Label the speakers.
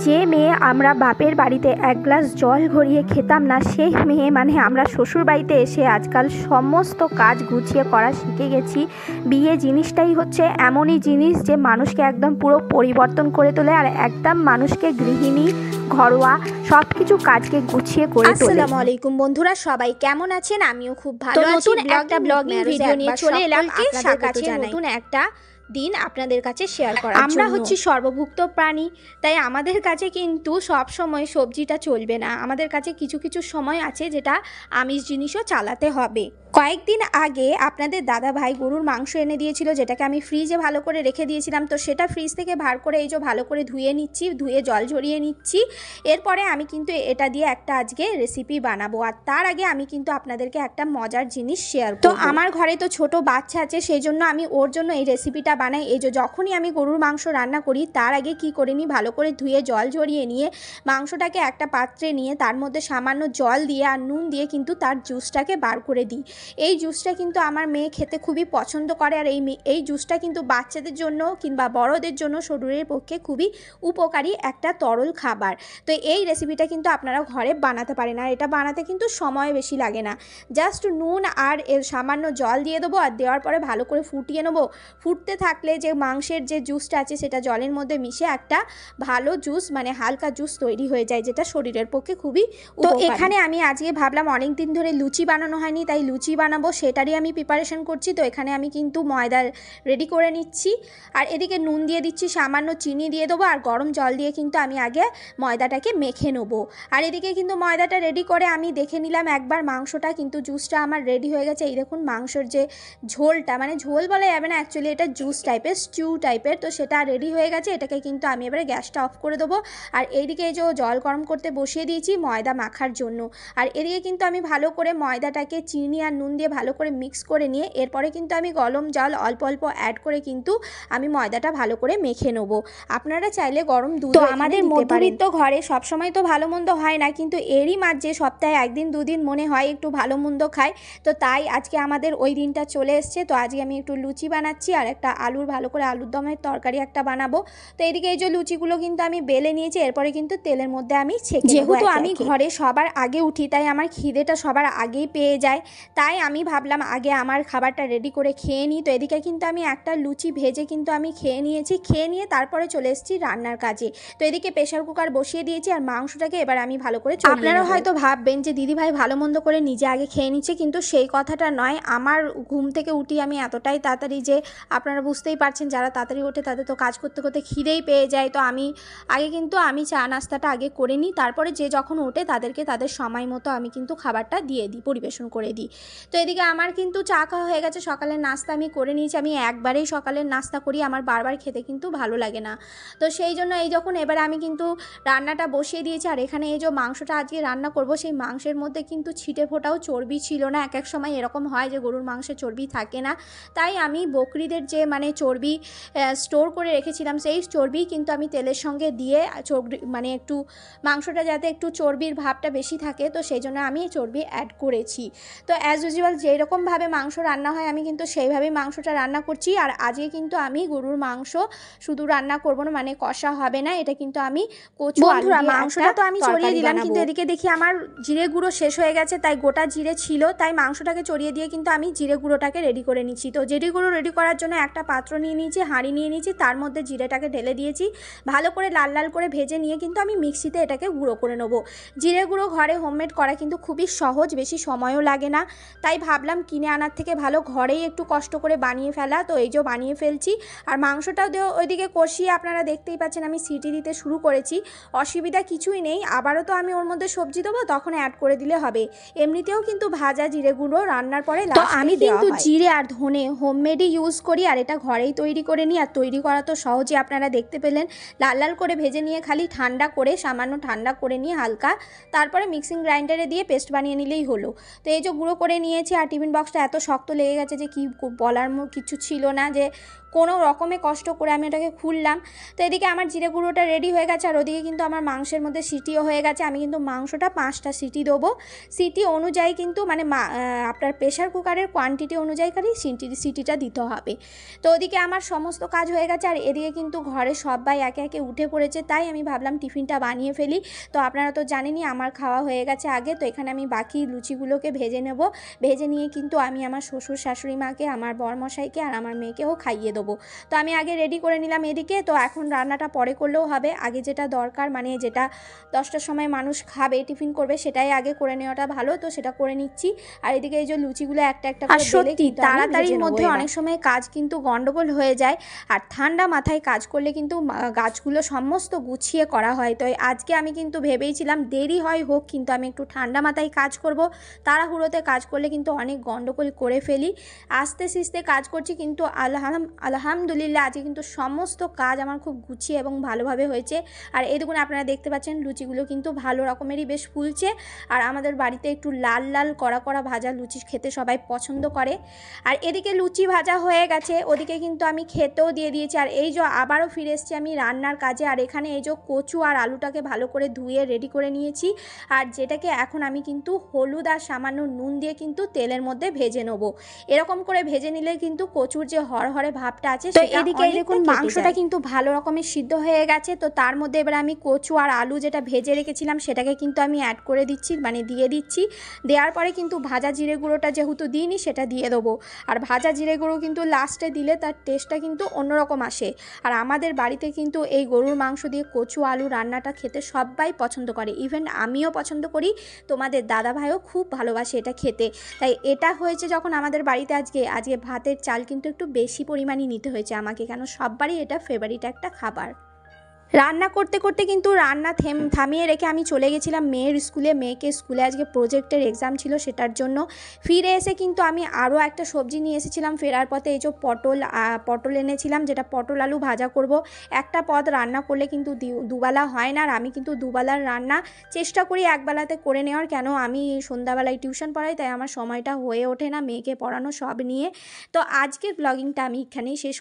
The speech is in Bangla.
Speaker 1: যে মেয়ে আমরা বাপের বাড়িতে এক গ্লাস জল ঘরিয়ে খেতাম না, সেই মেয়ে মানে আমরা শ্বশুর বাড়িতে এসে আজকাল সমস্ত কাজ গুছিয়ে করা শিখে গেছি। বিয়ে জিনিসটাই হচ্ছে এমনই জিনিস যে মানুষকে একদম পুরো পরিবর্তন করে তোলে আর একদম মানুষকে গৃহিণী, ঘরোয়া সব কিছু কাজকে গুছিয়ে করে তোলে।
Speaker 2: আসসালামু আলাইকুম বন্ধুরা, সবাই কেমন আছেন? আমিও খুব ভালো আছি। নতুন একটা ব্লগিং ভিডিও নিয়ে চলে এলাম আপনাদের কাছে। নতুন একটা দিন আপনাদের কাছে শেয়ার করার জন্য। আমরা হচ্ছি সর্বভুক্ত প্রাণী, তাই আমাদের কাছে কিন্তু সব সময় সবজিটা চলবে না। আমাদের কাছে কিছু কিছু সময় আছে যেটা আমিষ জিনিসও চালাতে হবে। কয়েকদিন আগে আপনাদের দাদা ভাই গরুর মাংস এনে দিয়েছিল, যেটাকে আমি ফ্রিজে ভালো করে রেখে দিয়েছিলাম। তো সেটা ফ্রিজ থেকে বার করে এই যে ভালো করে ধুয়ে নিচ্ছি, ধুয়ে জল ঝরিয়ে নিচ্ছি। এরপরে আমি কিন্তু এটা দিয়ে একটা আজকে রেসিপি বানাবো। আর তার আগে আমি কিন্তু আপনাদেরকে একটা মজার জিনিস শেয়ার করব। তো আমার ঘরে তো ছোট বাচ্চা আছে, সেই জন্য আমি ওর জন্য এই রেসিপিটা বানাই। এই যে যখনই আমি গরুর মাংস রান্না করি তার আগে কি করে নিই, ভালো করে ধুয়ে জল ঝরিয়ে নিয়ে মাংসটাকে একটা পাত্রে নিয়ে তার মধ্যে সামান্য জল দিয়ে আর নুন দিয়ে কিন্তু তার জুসটাকে বার করে দিই। এই জুসটা কিন্তু আমার মেয়ে খেতে খুবই পছন্দ করে। আর এই জুসটা কিন্তু বাচ্চাদের জন্য কিংবা বড়দের জন্য শরীরের পক্ষে খুবই উপকারী একটা তরল খাবার। তো এই রেসিপিটা কিন্তু আপনারা ঘরে বানাতে পারেন। আর এটা বানাতে কিন্তু সময় বেশি লাগে না, জাস্ট নুন আর এর সামান্য জল দিয়ে দেবো। আর দেওয়ার পরে ভালো করে ফুটিয়ে নেবো। ফুটতে থাকলে যে মাংসের যে জুসটা আছে সেটা জলের মধ্যে মিশে একটা ভালো জুস মানে হালকা জুস তৈরি হয়ে যায়, যেটা শরীরের পক্ষে খুবই উপকারী। তো এখানে আমি আজকে ভাবলাম অনেক দিন ধরে লুচি বানানো হয়নি, তাই লুচি বানাবো, সেটারই আমি প্রিপারেশন করছি। তো এখানে আমি কিন্তু ময়দা রেডি করে নিচ্ছি। আর এদিকে নুন দিয়ে দিচ্ছি, সামান্য চিনি দিয়ে দেবো আর গরম জল দিয়ে কিন্তু আমি আগে ময়দাটাকে মেখে নেবো। আর এদিকে কিন্তু ময়দাটা রেডি করে আমি দেখে নিলাম একবার মাংসটা, কিন্তু জুসটা আমার রেডি হয়ে গেছে। এই দেখুন মাংসর যে ঝোলটা, মানে ঝোল বলা যাবে না, অ্যাকচুয়ালি এটা জুস টাইপের, স্টিউ টাইপের। তো সেটা রেডি হয়ে গেছে। এটাকে কিন্তু আমি এবারে গ্যাসটা অফ করে দেবো। আর এইদিকে এই যে জল গরম করতে বসিয়ে দিয়েছি ময়দা মাখার জন্য। আর এদিকে কিন্তু আমি ভালো করে ময়দাটাকে চিনি আর নুন দিয়ে ভালো করে মিক্স করে নিয়ে এরপরে কিন্তু আমি গরম জল অল্প অল্প অ্যাড করে কিন্তু আমি ময়দাটা ভালো করে মেখে নেবো। আপনারা চাইলে গরম দুধ। তো আমাদের মধ্যবিত্ত ঘরে সবসময় তো ভালো মন্দ হয় না, কিন্তু এরই মাঝে সপ্তাহে একদিন দুদিন মনে হয় একটু ভালো মন্দ খাই। তো তাই আজকে আমাদের ওই দিনটা চলে এসছে। তো আজকে আমি একটু লুচি বানাচ্ছি আর একটা আলুর ভালো করে আলুর দমের তরকারি একটা বানাবো। তো এদিকে এই যে লুচিগুলো কিন্তু আমি বেলে নিয়েছি, এরপরে কিন্তু তেলের মধ্যে আমি ছেঁকে। যেহেতু আমি ঘরে সবার আগে উঠি তাই আমার খিদেটা সবার আগেই পেয়ে যায়, তাই আমি ভাবলাম আগে আমার খাবারটা রেডি করে খেয়ে নিই। তো এদিকে কিন্তু আমি একটা লুচি ভেজে কিন্তু আমি খেয়ে নিয়েছি। খেয়ে নিয়ে তারপরে চলে এসেছি রান্নার কাজে। তো এদিকে প্রেশার কুকার বসিয়ে দিয়েছি আর মাংসটাকে এবার আমি ভালো করে চড়িয়ে নেব। আপনারা হয়তো ভাববেন যে দিদিভাই ভালো মন্দ করে নিজে আগে খেয়ে নিচ্ছে, কিন্তু সেই কথাটা নয়। আমার ঘুম থেকে উঠি আমি এতটাই তাড়াতাড়ি যে আপনারা বুঝতেই পারছেন, যারা তাড়াতাড়ি ওঠে তাদের তো কাজ করতে করতে খিদেই পেয়ে যায়। তো আমি চা নাস্তাটা আগে করে নিই, তারপরে যে যখন ওঠে তাদেরকে তাদের সময় মতো আমি কিন্তু খাবারটা দিয়ে দিই, পরিবেশন করে দিই। তো এদিকে আমার কিন্তু চা খাওয়া হয়ে গেছে, সকালের নাস্তা আমি করে নিয়েছি। আমি একবারেই সকালের নাস্তা করি, আমার বারবার খেতে কিন্তু ভালো লাগে না। তো সেই জন্য এবার আমি কিন্তু রান্নাটা বসিয়ে দিয়েছি। আর এখানে এই যে মাংসটা আজকে রান্না করব, সেই মাংসের মধ্যে কিন্তু ছিটে ফোটাও চর্বি ছিল না। এক এক সময় এরকম হয় যে গরুর মাংসে চর্বি থাকে না, তাই আমি বকরিদের যে মানে চর্বি স্টোর করে রেখেছিলাম সেই চর্বি কিন্তু আমি তেলের সঙ্গে দিয়ে মানে একটু মাংসটা যাতে একটু চর্বির ভাবটা বেশি থাকে, তো সেই জন্য আমি চর্বি অ্যাড করেছি। তো অ্যাজ ইউজুয়াল যেরকমভাবে মাংস রান্না হয় আমি কিন্তু সেইভাবেই মাংসটা রান্না করছি। আর আজকে কিন্তু আমি গরুর মাংস শুধু রান্না করব না, মানে কষা হবে না, এটা কিন্তু আমি কচু আলু দিয়ে মাংসটা তো আমি চড়িয়ে দিলাম। কিন্তু এদিকে দেখি আমার জিরে গুঁড়ো শেষ হয়ে গেছে, তাই গোটা জিরে ছিল, তাই মাংসটাকে চড়িয়ে দিয়ে কিন্তু আমি জিরে গুঁড়োটাকে রেডি করে নিচ্ছি। তো জিরে গুঁড়ো রেডি করার জন্য একটা পাত্র নিয়ে নিয়েছি, হাঁড়ি নিয়ে নিয়েছি, তার মধ্যে জিরেটাকে ঢেলে দিয়েছি। ভালো করে লাল লাল করে ভেজে নিয়ে কিন্তু আমি মিক্সিতে এটাকে গুঁড়ো করে নেবো। জিরে গুঁড়ো ঘরে হোমমেড করা কিন্তু খুবই সহজ, বেশি সময়ও লাগে না, তাই ভাবলাম কিনে আনার থেকে ভালো ঘরেই একটু কষ্ট করে বানিয়ে ফেলা। তো এই যে বানিয়ে ফেলছি। আর মাংসটাও ওইদিকে কষিয়ে আপনারা দেখতেই পাচ্ছেন আমি সিটি দিতে শুরু করেছি। অসুবিধা কিছুই নেই, আবারও তো আমি ওর মধ্যে সবজি দেবো, তখন অ্যাড করে দিলে হবে। এমনিতেও কিন্তু ভাজা জিরে গুঁড়ো রান্নার পরে তো আমি কিন্তু জিরে আর ধনে হোমমেডই ইউজ করি। আর এটা ঘরেই তৈরি করে নিই, আর তৈরি করা তো সহজে আপনারা দেখতে পেলেন। লাল লাল করে ভেজে নিয়ে খালি ঠান্ডা করে সামান্য ঠান্ডা করে নিয়ে হালকা, তারপরে মিক্সিং গ্রাইন্ডারে দিয়ে পেস্ট বানিয়ে নিলেই হলো। তো এই যে গুঁড়ো করে নিয়েছি। আর টিফিন বক্সটা এত শক্ত লেগে গেছে যে কি বলার কিছু ছিল না, যে কোনো রকমে কষ্ট করে আমি ওটাকে খুললাম। তো এদিকে আমার জিরে গুঁড়োটা রেডি হয়ে গেছে, আর ওদিকে কিন্তু আমার মাংসের মধ্যে সিটিও হয়ে গেছে। আমি কিন্তু মাংসটা 5টা সিটি দেবো, সিটি অনুযায়ী কিন্তু মানে আপনার প্রেশার কুকারের কোয়ান্টিটি অনুযায়ী খালি সিটিটা দিতে হবে। তো ওদিকে আমার সমস্ত কাজ হয়ে গেছে, আর এদিকে কিন্তু ঘরে সবাই একে একে উঠে পড়েছে, তাই আমি ভাবলাম টিফিনটা বানিয়ে ফেলি। তো আপনারা তো জানেনই আমার খাওয়া হয়ে গেছে আগে, তো এখানে আমি বাকি লুচিগুলোকে ভেজে নেব। ভেজে নিয়ে কিন্তু আমি আমার শ্বশুর শাশুড়ি মাকে, আমার বরমশাইকে আর আমার মেয়েকেও খাইয়ে দেবো। তো আমি আগে রেডি করে নিলাম এদিকে। তো এখন রান্নাটা পরে করলেও হবে, আগে যেটা দরকার মানে যেটা 10টার সময় মানুষ খাবে টিফিন করবে সেটাই আগে করে নেওয়াটা ভালো। তো সেটা করে নিচ্ছি। আর এদিকে এই যে লুচিগুলো একটা একটা করে সত্যি তাড়াতাড়ির মধ্যে অনেক সময় কাজ কিন্তু গন্ডগোল হয়ে যায়, আর ঠান্ডা মাথায় কাজ করলে কিন্তু কাজগুলো সমস্ত গুছিয়ে করা হয়। তো আজকে আমি কিন্তু ভেবেইছিলাম দেরি হয় হোক, কিন্তু আমি একটু ঠান্ডা মাথায় কাজ করব। তাড়াহুড়োতে কাজ করলে কিন্তু অনেক গন্ডগোল করে ফেলি। আস্তে সিস্তে কাজ করছি, কিন্তু আলহামদুলিল্লাহ আজকে কিন্তু সমস্ত কাজ আমার খুব গুছিয়ে এবং ভালোভাবে হয়েছে। আর এই দেখুন আপনারা দেখতে পাচ্ছেন লুচিগুলো কিন্তু ভালো রকমেরই বেশ ফুলছে, আর আমাদের বাড়িতে একটু লাল লাল কড়া কড়া ভাজা লুচি খেতে সবাই পছন্দ করে। আর এদিকে লুচি ভাজা হয়ে গেছে, ওদিকে কিন্তু আমি খেতেও দিয়ে দিয়েছি। আর এই যে আবারও ফিরে এসেছি আমি রান্নার কাজে, আর এখানে এই যে কচু আর আলুটাকে ভালো করে ধুয়ে রেডি করে নিয়েছি, আর যেটাকে এখন আমি কিন্তু হলুদ আর সামান্য নুন দিয়ে কিন্তু তেলের মধ্যে ভেজে নেব। এরকম করে ভেজে নিলে কিন্তু কচুর যে হরহরে ভাবটা আছে, তো এদিকে দেখুন মাংসটা কিন্তু ভালো রকমের সিদ্ধ হয়ে গেছে। তো তার মধ্যে এবার আমি কচু আর আলু যেটা ভেজে রেখেছিলাম সেটাকে কিন্তু আমি অ্যাড করে দিচ্ছি, মানে দিয়ে দিচ্ছি। দেওয়ার পরে কিন্তু ভাজা জিরে গুঁড়োটা যেহেতু দিইনি সেটা দিয়ে দেবো। আর ভাজা জিরে গুঁড়ো কিন্তু লাস্টে দিলে তার টেস্টটা কিন্তু অন্যরকম আসে। আর আমাদের বাড়িতে কিন্তু এই গরুর মাংস দিয়ে কচু আলু রান্নাটা খেতে সবাই পছন্দ করে, ইভেন আমিও পছন্দ করি, তোমাদের দাদাভাইও খুব ভালোবাসে এটা খেতে। তাই এটা হয়েছে যখন আমাদের বাড়িতে আজকে ভাতের চাল কিন্তু একটু বেশি পরিমাণে নিতে হয়েছে আমাকে, কেন সববারই এটা ফেভারিট একটা খাবার। রান্না করতে করতে কিন্তু রান্না থামিয়ে রেখে আমি চলে গেছিলাম মেয়ের স্কুলে। মেয়েকে স্কুলে আজকে প্রজেক্টের এক্সাম ছিল, সেটার জন্য ফিরে এসে কিন্তু আমি আরও একটা সবজি নিয়ে এসেছিলাম। ফেরার পথে এই যে পটল এনেছিলাম, যেটা পটল আলু ভাজা করব। একটা পদ রান্না করলে কিন্তু দুবেলা হয় না, আর আমি কিন্তু দুবেলার রান্না চেষ্টা করি একবেলাতে করে নেওয়ার, কেন আমি সন্ধ্যাবেলায় টিউশন পড়াই, তাই আমার সময়টা হয়ে ওঠে না মেয়েকে পড়ানো সব নিয়ে। তো আজকের ব্লগিংটা আমি এখানেই শেষ